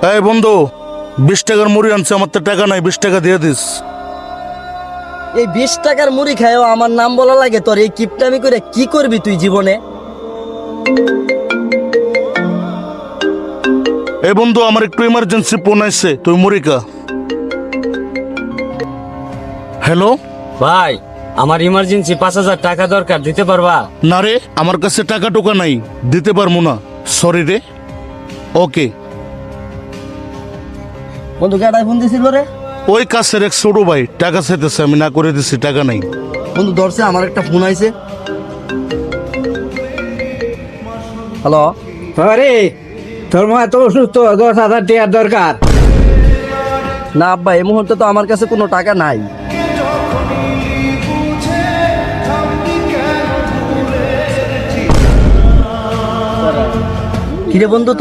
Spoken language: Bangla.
এই বন্ধু, 20 টাকার মুড়ি আনছে, আমার তো টাকা নাই, 20 টাকা দিয়ে দিস। এই 20 টাকার মুড়ি খায়ও আমার নাম বলা লাগে? তোর এই কিপটামি করে কি করবি তুই জীবনে? এই বন্ধু, আমার একটু ইমার্জেন্সি ফোন আসছে, তুই মুড়ি খা। হ্যালো। ভাই, আমার ইমার্জেন্সি 5,000 টাকা দরকার, দিতে পারবা? না রে, আমার কাছে টাকা টোকা নাই, দিতে পারবো না, সরি রে। ওকে। বন্ধু কেডায় ফোন দিছিল রে? ওই কাছের এক ছোট ভাই টাকা চাইতেছে, আমি না করে দিছি, টাকা নাই। বন্ধু ধরছে, আমার একটা ফোন আইছে। হ্যালো। আরে তোর মা তো অসুস্থ, 10,000 টাকার দরকার। না আব্বা, এই মুহূর্তে তো আমার কাছে কোনো টাকা নাই। কিরে বন্ধু,